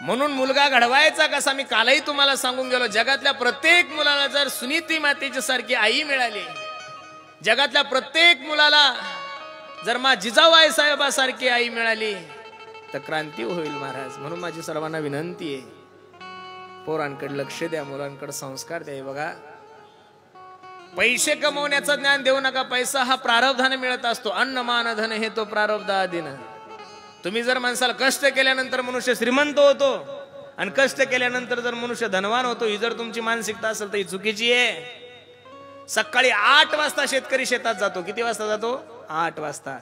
म्हणून मुलगा घडवायचा कसा मी कालही तुम्हाला सांगून गेलो. जगातल्या प्रत्येक मुलाला जर सुनीती मातेची सारखी आई मिळाली, जगातल्या प्रत्येक मुलाला जर मा जिजाबाई साहेबासारखी आई मिळाली तर क्रांती होईल महाराज. म्हणून माझी सर्वांना विनंती आहे, पोरांकडे लक्ष द्या, मुलांकडे संस्कार द्या. बघा, पैसे कमवण्याचं ज्ञान देऊ नका. पैसा हा प्रारब्धाने मिळत असतो. अन्न मान धन हे तो प्रारब्धाधीन. तुम्ही जर माणसाला कष्ट केल्यानंतर मनुष्य श्रीमंत होतो आणि कष्ट केल्यानंतर जर मनुष्य धनवान होतो, ही जर तुमची मानसिकता असेल तर ही चुकीची आहे. सकाळी 8 वाजता शेतकरी शेतात जातो. किती वाजता जातो? 8 वाजता.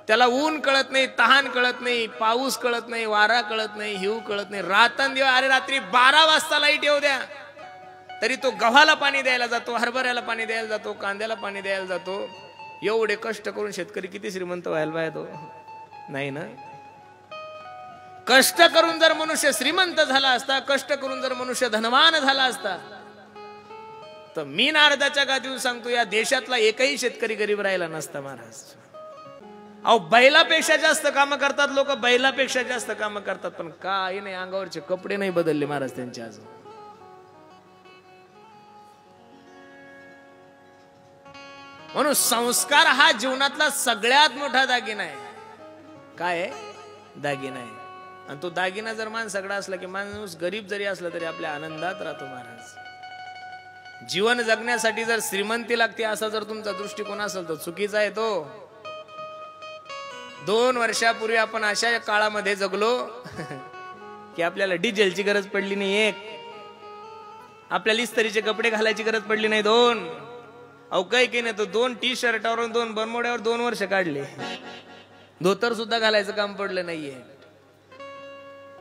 त्याला ऊन कळत नाही, तहान कळत नाही, पाऊस कळत नाही, वारा कळत नाही, हिव कळत नाही. रात्रंदिवस, अरे रात्री 12 वाजता लाईट येऊ द्या तरी तो गव्हाला पाणी द्यायला जातो, हरभऱ्याला पाणी द्यायला जातो, कांद्याला पाणी द्यायला जातो. एवढे कष्ट करून शेतकरी किती श्रीमंत व्हायला पाहिजे तो? नाही ना. कष्ट करून जर मनुष्य श्रीमंत झाला असता, कष्ट करून जर मनुष्य धनवान झाला असता, तर मी नारदाच्या गादीवर सांगतो या देशातला एकही शेतकरी गरीब राहिला नसता महाराज. अहो, बैलापेक्षा जास्त काम करतात लोक, बैलापेक्षा जास्त काम करतात, पण काही नाही, अंगावरचे कपडे नाही बदलले महाराज त्यांचे अजून. म्हणून संस्कार हा जीवनातला सगळ्यात मोठा दागिना आहे. काय आहे? दागिना आहे. आणि तो दागिना जर माणसाकडे असला की माणूस गरीब जरी असला तरी आपल्या आनंदात राहतो महाराज. जीवन जगण्यासाठी जर श्रीमंती लागते असा जर तुमचा दृष्टिकोन असेल तर चुकीचा आहे तो. 2 वर्षापूर्वी आपण अशा काळामध्ये जगलो की आपल्याला डिझेलची गरज पडली नाही. 1 आपल्याला इस्त्रीचे कपडे घालायची गरज पडली नाही. 2 अहो काही की नाही तो 2 टी-शर्टावर 2 बरमोड्यावर 2 वर्ष काढले. धोतर सुद्धा घालायचं काम पडलं नाहीये.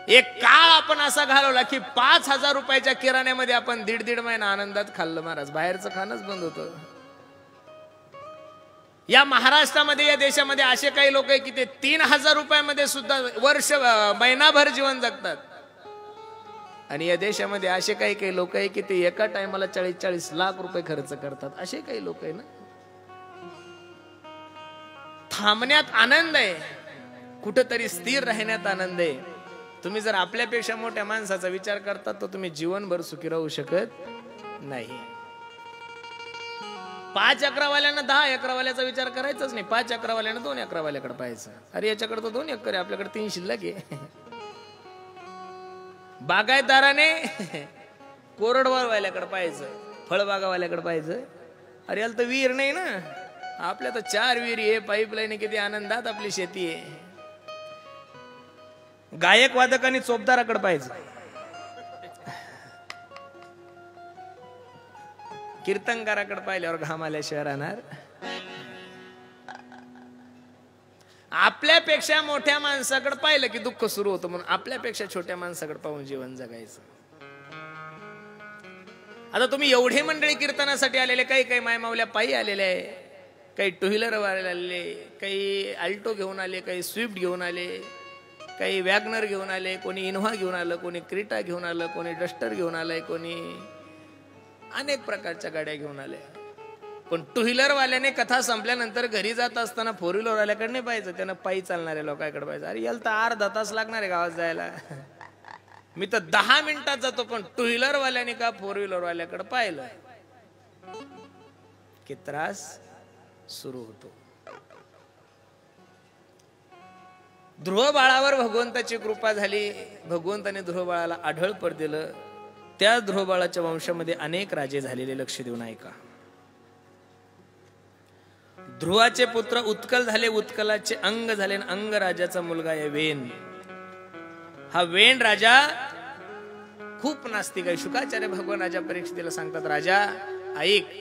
एक काळ आपण असा घालवला की 5,000 रुपयाच्या किराण्यामध्ये आपण 1.5 महिना आनंदात खाल्लं महाराज. बाहेरचं खाणंच बंद होतं. या महाराष्ट्रामध्ये, या देशामध्ये असे काही लोक आहे की ते 3,000 रुपयामध्ये सुद्धा महिनाभर जीवन जगतात. आणि या देशामध्ये असे काही लोक आहे की ते एका टायमाला 40-40 लाख रुपये खर्च करतात. असे काही लोक आहे ना. थांबण्यात आनंद आहे, कुठंतरी स्थिर राहण्यात आनंद आहे. तुम्ही जर आपल्यापेक्षा मोठ्या माणसाचा विचार करता तर तुम्ही जीवनभर सुखी राहू शकत नाही. 5 अकरावाल्यानं 10 अकरावाल्याचा विचार करायचाच नाही. 5 अकरावाल्यानं 2 अकरावाल्याकडे पाहायचं. अरे याच्याकडे तर 2 एकर आहे, आपल्याकडे 3 शिल्लक आहे. बागायतदाराने कोरडवाल्याकडे पाहायचं, फळबागावाल्याकडे पाहायचं. अरे याला तर विहीर नाही ना, आपल्या तर 4 विहिरी आहे, पाईपलाईन, किती आनंदात आपली शेती आहे. गायक वादकांनी चोपदाराकडे पाहायचं, कीर्तनकाराकडे पाहिल्यावर घाम आल्याशिवाय राहणार. आपल्यापेक्षा मोठ्या माणसाकडे पाहिलं की दुःख सुरू होतं. म्हणून आपल्यापेक्षा छोट्या माणसाकडे पाहून जीवन जगायचं. आता तुम्ही एवढे मंडळी कीर्तनासाठी आलेले, काही मायमावल्या पायी आलेले आहे, काही 2 व्हीलर आलेले, काही अल्टो घेऊन आले, काही स्विफ्ट घेऊन आले, काही वॅगनर घेऊन आले, कोणी इनोव्हा घेऊन आलं, कोणी क्रेटा घेऊन आलं, कोणी डस्टर घेऊन आलंय, कोणी अनेक प्रकारच्या गाड्या घेऊन आल्या. पण 2 व्हीलर वाल्याने कथा संपल्यानंतर घरी जात असताना 4 व्हीलर वाल्याकडे नाही पाहायचं, त्यांना पायी चालणाऱ्या लोकांकडे पाहायचं. अरे याला तर अर्धा तास लागणार आहे गावात जायला, मी तर 10 मिनिटात जातो. पण 2 व्हीलर वाल्याने का 4 व्हीलर वाल्याकडे पाहिलं की त्रास सुरू होतो. ध्रुव बाळावर भगवंताची कृपा झाली. भगवंताने ध्रुव बाळाला आढळपण दिलं. त्या ध्रुव बाळाच्या वंशामध्ये अनेक राजे झालेले. लक्ष देऊन ऐका. ध्रुवाचे पुत्र उत्कल झाले, उत्कलाचे अंग झाले, अंग राजाचा मुलगा आहे वेन. हा वेन राजा खूप नास्तिक आहे. शुकाचार्य भगवान राजा परीक्षितीला सांगतात, राजा ऐक,